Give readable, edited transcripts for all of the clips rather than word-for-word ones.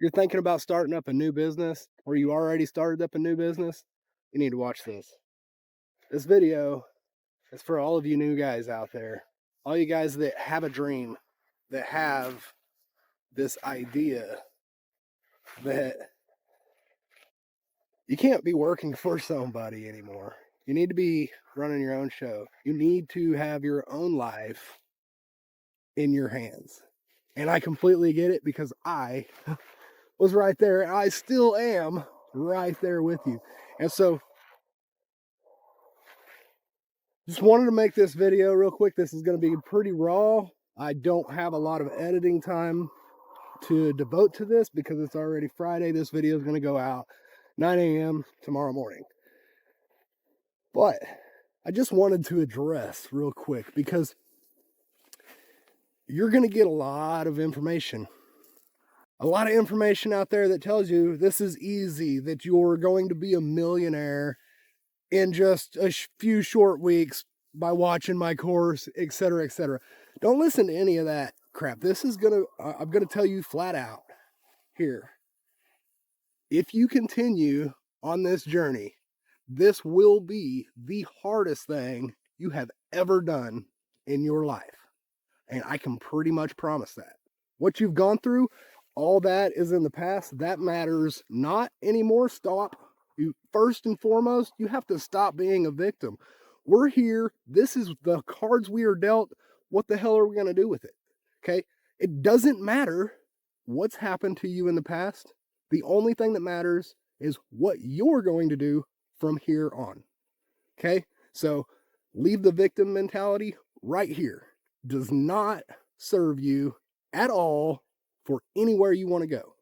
you're thinking about starting up a new business or you already started up a new business, you need to watch this. This video is for all of you new guys out there, all you guys that have a dream, that have this idea that you can't be working for somebody anymore. You need to be running your own show. You need to have your own life in your hands. And I completely get it because I was right there. And I still am right there with you. And so just wanted to make this video real quick. This is going to be pretty raw. I don't have a lot of editing time to devote to this because it's already Friday. This video is going to go out 9 a.m. tomorrow morning. But I just wanted to address real quick because you're going to get a lot of information. A lot of information out there that tells you this is easy, that you're going to be a millionaire in just a few short weeks by watching my course, etc., etc. Don't listen to any of that crap. I'm going to tell you flat out here. If you continue on this journey, this will be the hardest thing you have ever done in your life. And I can pretty much promise that. What you've gone through, all that is in the past. That matters not anymore. Stop. First and foremost, you have to stop being a victim. We're here. This is the cards we are dealt. What the hell are we going to do with it? Okay? It doesn't matter what's happened to you in the past. The only thing that matters is what you're going to do from here on. Okay? So leave the victim mentality right here. Does not serve you at all for anywhere you want to go.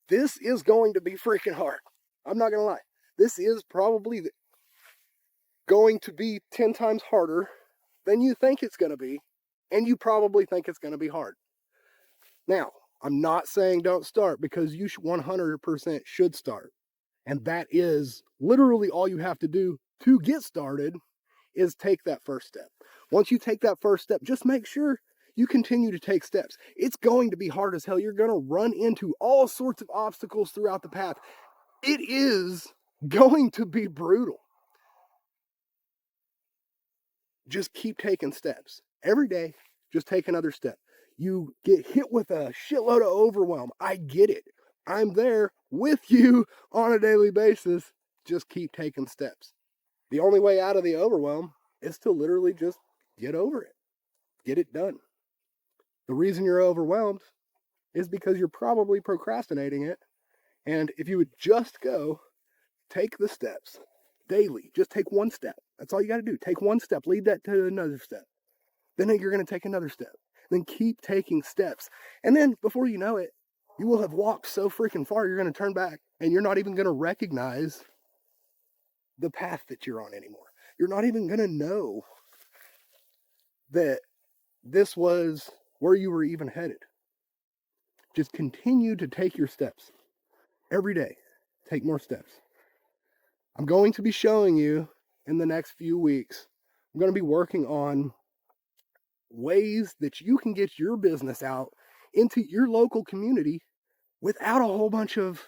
This is going to be freaking hard. I'm not going to lie. This is probably going to be 10 times harder than you think it's going to be, and you probably think it's going to be hard. Now, I'm not saying don't start because you 100% should start. And that is literally all you have to do to get started is take that first step. Once you take that first step, just make sure you continue to take steps. It's going to be hard as hell. You're going to run into all sorts of obstacles throughout the path. It is going to be brutal. Just keep taking steps. Every day, just take another step. You get hit with a shitload of overwhelm. I get it. I'm there with you on a daily basis. Just keep taking steps. The only way out of the overwhelm is to literally just get over it. Get it done. The reason you're overwhelmed is because you're probably procrastinating it. And if you would just go take the steps daily, just take one step. That's all you got to do. Take one step, lead that to another step. Then you're going to take another step. Then keep taking steps. And then before you know it, you will have walked so freaking far, you're going to turn back and you're not even going to recognize the path that you're on anymore. You're not even going to know that this was where you were even headed. Just continue to take your steps. Every day, take more steps. I'm going to be showing you in the next few weeks, I'm going to be working on ways that you can get your business out into your local community without a whole bunch of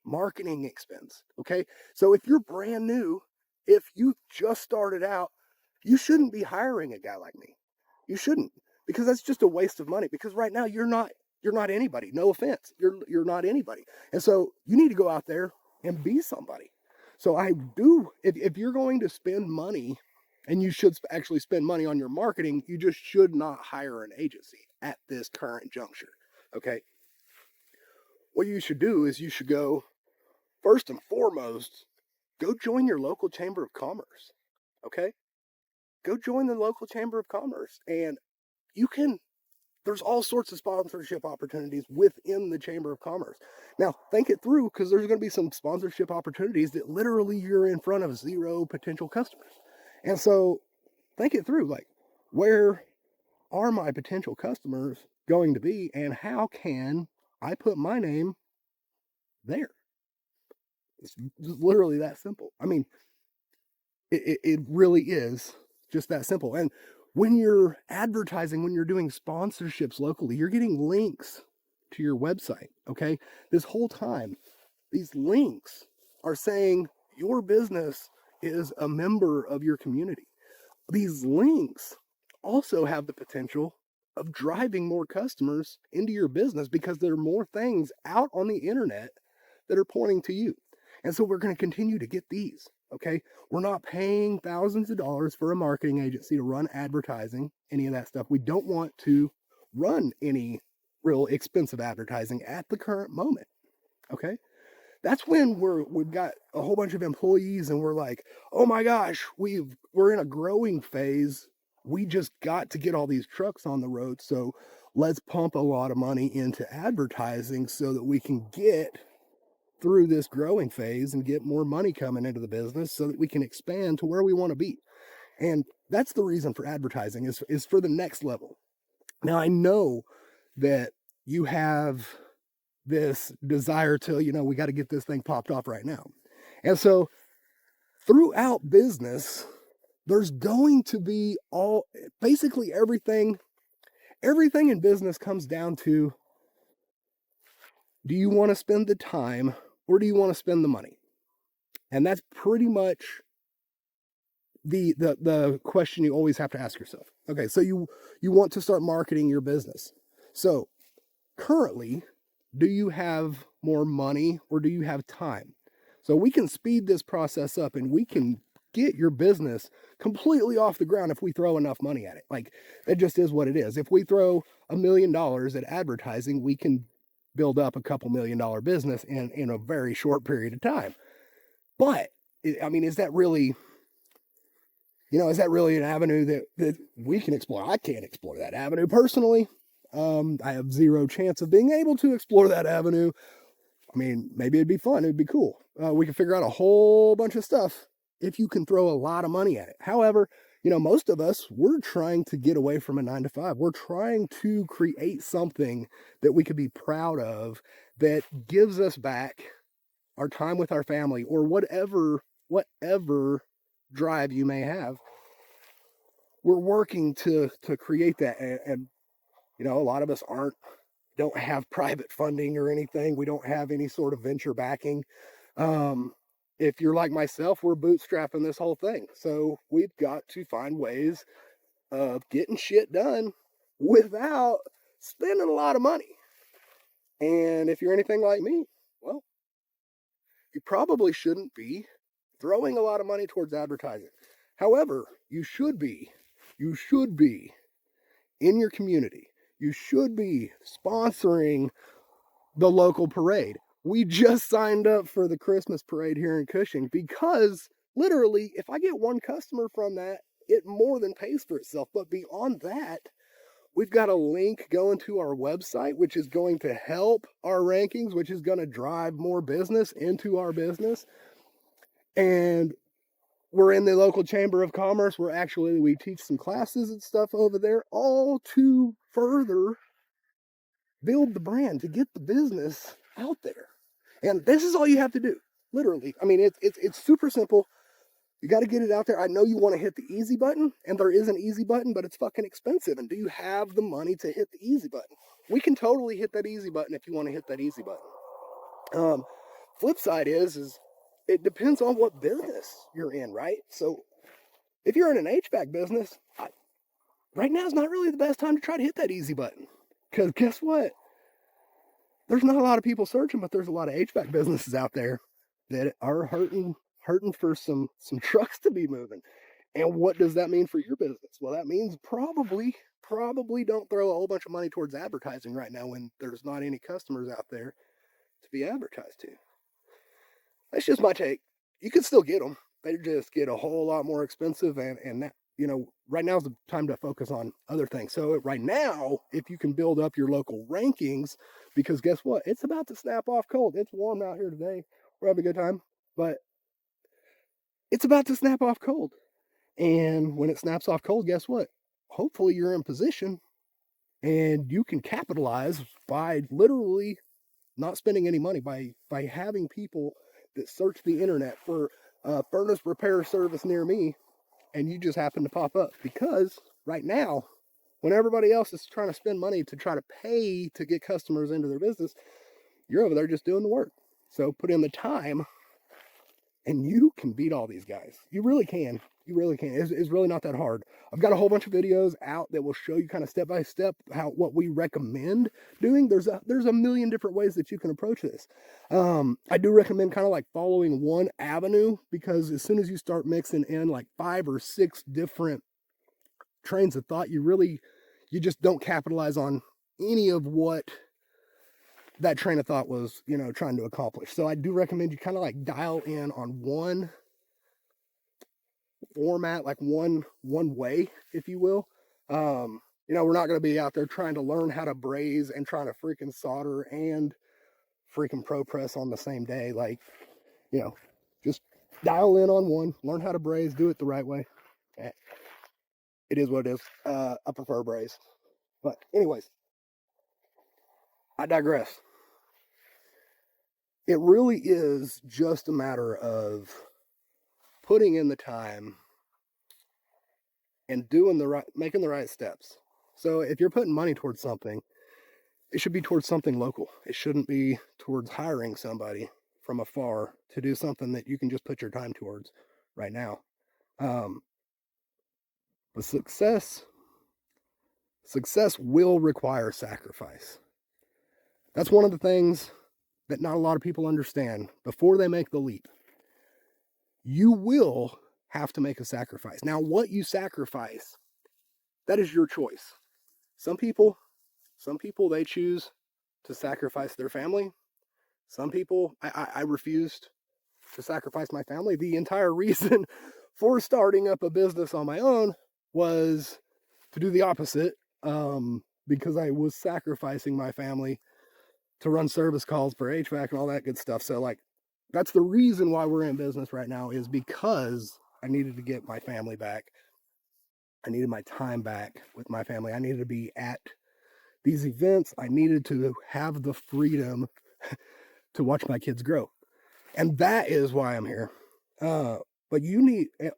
marketing expense. Okay. So if you're brand new, if you just started out, you shouldn't be hiring a guy like me. You shouldn't, because that's just a waste of money. Because right now you're not anybody. No offense. You're not anybody. And so you need to go out there and be somebody. So I do, if you're going to spend money, and you should actually spend money on your marketing, you just should not hire an agency at this current juncture. Okay. What you should do is you should go, first and foremost, go join your local chamber of commerce. Okay. Go join the local chamber of commerce, and there's all sorts of sponsorship opportunities within the chamber of commerce. Now, think it through, because there's going to be some sponsorship opportunities that literally you're in front of 0 potential customers. And so think it through, like, where are my potential customers going to be, and how can I put my name there? It's literally that simple. I mean, it really is just that simple. And When you're advertising, when you're doing sponsorships locally, you're getting links to your website, okay? This whole time, these links are saying your business is a member of your community. These links also have the potential of driving more customers into your business because there are more things out on the internet that are pointing to you. And so we're going to continue to get these, okay? We're not paying thousands of dollars for a marketing agency to run advertising, any of that stuff. We don't want to run any real expensive advertising at the current moment, okay? That's when we've got a whole bunch of employees and we're like, oh my gosh, we're in a growing phase. We just got to get all these trucks on the road. So let's pump a lot of money into advertising so that we can get through this growing phase and get more money coming into the business so that we can expand to where we want to be. And that's the reason for advertising is for the next level. Now I know that you have this desire to, we got to get this thing popped off right now. And so throughout business, there's going to be basically everything in business comes down to, do you want to spend the time or do you want to spend the money? And that's pretty much the question you always have to ask yourself. Okay, so you want to start marketing your business. So currently, do you have more money or do you have time? So we can speed this process up and we can get your business completely off the ground if we throw enough money at it. Like, that just is what it is. If we throw $1 million at advertising, we can build up a couple $1 million business in a very short period of time. But I mean, is that really an avenue that we can explore? I can't explore that avenue personally. I have zero chance of being able to explore that avenue. I mean, maybe it'd be fun. It'd be cool. We can figure out a whole bunch of stuff if you can throw a lot of money at it. However, most of us, we're trying to get away from a 9-to-5. We're trying to create something that we could be proud of that gives us back our time with our family or whatever drive you may have. We're working to create that. And a lot of us don't have private funding or anything. We don't have any sort of venture backing. If you're like myself, we're bootstrapping this whole thing. So we've got to find ways of getting shit done without spending a lot of money. And if you're anything like me, well, you probably shouldn't be throwing a lot of money towards advertising. However, you should be in your community. You should be sponsoring the local parade. We just signed up for the Christmas parade here in Cushing because literally, if I get one customer from that, it more than pays for itself. But beyond that, we've got a link going to our website, which is going to help our rankings, which is going to drive more business into our business. And we're in the local chamber of commerce where we teach some classes and stuff over there, all to further build the brand, to get the business out there. And this is all you have to do, literally. I mean, it's super simple. You got to get it out there. I know you want to hit the easy button, and there is an easy button, but it's fucking expensive. And do you have the money to hit the easy button? We can totally hit that easy button if you want to hit that easy button. Flip side is it depends on what business you're in, right? So if you're in an HVAC business, right now is not really the best time to try to hit that easy button. Because guess what? There's not a lot of people searching, but there's a lot of HVAC businesses out there that are hurting for some trucks to be moving. And what does that mean for your business? Well, that means probably don't throw a whole bunch of money towards advertising right now when there's not any customers out there to be advertised to. That's just my take. You can still get them. They just get a whole lot more expensive, and that, right now is the time to focus on other things. So right now, if you can build up your local rankings, because guess what? It's about to snap off cold. It's warm out here today. We're having a good time, but it's about to snap off cold. And when it snaps off cold, guess what? Hopefully you're in position and you can capitalize by literally not spending any money, by having people that search the internet for a furnace repair service near me, and you just happen to pop up because right now, when everybody else is trying to spend money to try to pay to get customers into their business, you're over there just doing the work. So put in the time and you can beat all these guys. You really can. You really can. It's really not that hard. I've got a whole bunch of videos out that will show you kind of step by step what we recommend doing. There's a million different ways that you can approach this. I do recommend kind of like following one avenue, because as soon as you start mixing in like 5 or 6 different trains of thought, you just don't capitalize on any of what that train of thought was, trying to accomplish. So I do recommend you kind of like dial in on one format, like one way, if you will. We're not going to be out there trying to learn how to braze and trying to freaking solder and freaking pro press on the same day. Like, just dial in on one, learn how to braze, do it the right way. It is what it is. I prefer braze. But anyways, I digress. It really is just a matter of putting in the time and making the right steps. So if you're putting money towards something, it should be towards something local. It shouldn't be towards hiring somebody from afar to do something that you can just put your time towards right now. But success will require sacrifice. That's one of the things that not a lot of people understand before they make the leap. You will have to make a sacrifice. Now, what you sacrifice, that is your choice. Some people, they choose to sacrifice their family. Some people, I refused to sacrifice my family. The entire reason for starting up a business on my own was to do the opposite, because I was sacrificing my family to run service calls for HVAC and all that good stuff. So like, that's the reason why we're in business right now, is because I needed to get my family back. I needed my time back with my family. I needed to be at these events. I needed to have the freedom to watch my kids grow. And that is why I'm here. But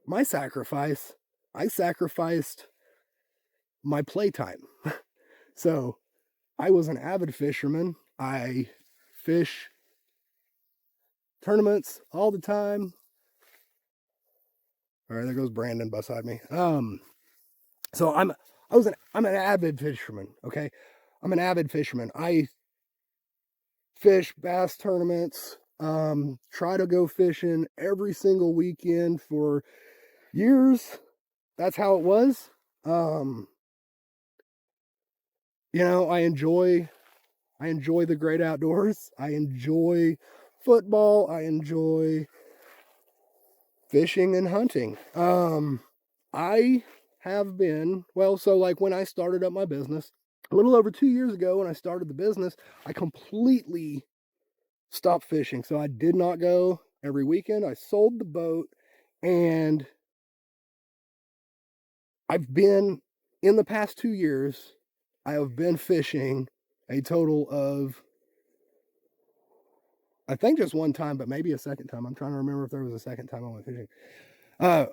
my sacrifice. I sacrificed my playtime. So I was an avid fisherman. I fish tournaments all the time. All right, there goes Brandon beside me. So I'm an avid fisherman. Okay, I'm an avid fisherman. I fish bass tournaments. Try to go fishing every single weekend for years. That's how it was. I enjoy the great outdoors. I enjoy football. I enjoy fishing and hunting. I have been, so like when I started up my business, a little over 2 years ago when I started the business, I completely stopped fishing. So I did not go every weekend. I sold the boat, and in the past 2 years, I have been fishing a total of, I think just one time, but maybe a second time. I'm trying to remember if there was a second time I went fishing.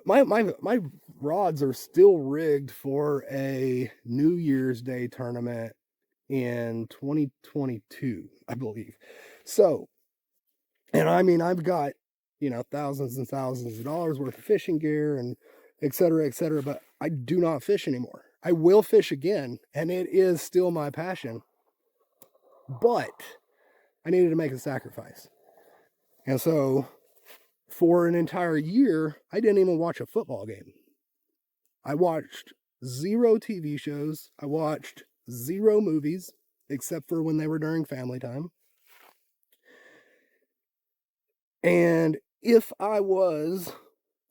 My rods are still rigged for a New Year's Day tournament in 2022, I believe. So, and I mean, I've got, thousands and thousands of dollars worth of fishing gear and et cetera, but I do not fish anymore. I will fish again, and it is still my passion, but I needed to make a sacrifice. And so for an entire year, I didn't even watch a football game. I watched 0 TV shows. I watched 0 movies, except for when they were during family time. And if I was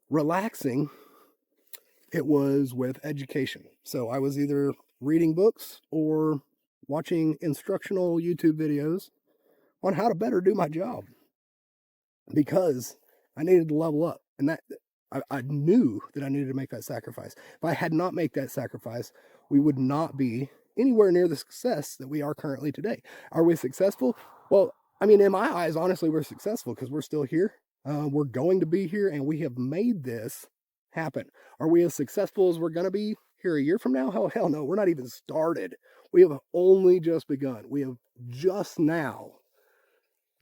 relaxing, it was with education. So I was either reading books or watching instructional YouTube videos on how to better do my job, because I needed to level up. And that I knew that I needed to make that sacrifice. If I had not made that sacrifice, we would not be anywhere near the success that we are currently today. Are we successful? Well, I mean, in my eyes, honestly, we're successful because we're still here. We're going to be here, and we have made this happen. Are we as successful as we're going to be here a year from now? Oh, hell no, we're not even started. We have only just begun. We have just now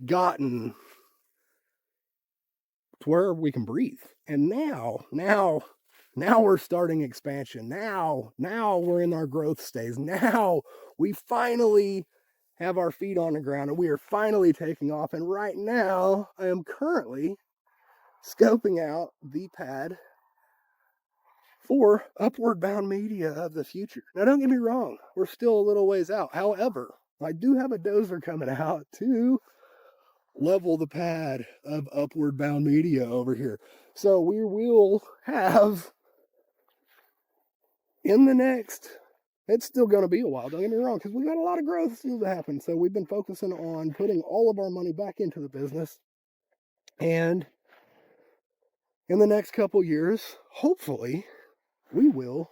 gotten to where we can breathe. And now we're starting expansion. Now we're in our growth stage. Now we finally have our feet on the ground and we are finally taking off. And right now I am currently scoping out the pad for upward bound media of the future. Now, don't get me wrong, we're still a little ways out. However, I do have a dozer coming out to level the pad of upward bound media over here. So we will have in the next, it's still going to be a while, don't get me wrong, because we got a lot of growth still to happen. So we've been focusing on putting all of our money back into the business. And in the next couple years, hopefully, we will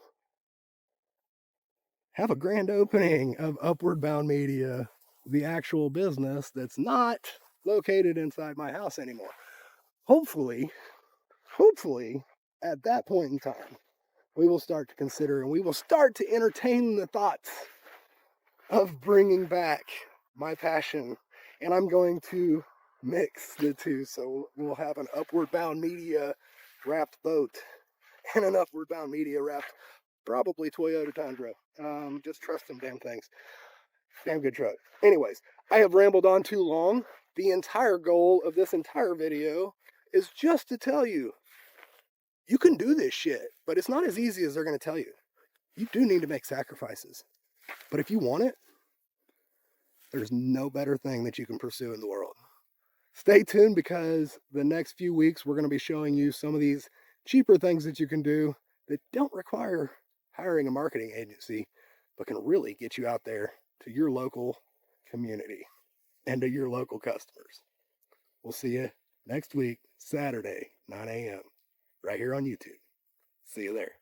have a grand opening of Upward Bound Media, the actual business that's not located inside my house anymore. Hopefully, at that point in time, we will start to consider and we will start to entertain the thoughts of bringing back my passion. And I'm going to mix the two. So we'll have an Upward Bound Media wrapped boat and an Upward Bound Media wrapped, probably Toyota Tundra. Just trust them damn things. Damn good truck. Anyways, I have rambled on too long. The entire goal of this entire video is just to tell you, you can do this shit, but it's not as easy as they're going to tell you. You do need to make sacrifices. But if you want it, there's no better thing that you can pursue in the world. Stay tuned because the next few weeks we're going to be showing you some of these cheaper things that you can do that don't require hiring a marketing agency, but can really get you out there to your local community and to your local customers. We'll see you next week, Saturday, 9 a.m., right here on YouTube. See you there.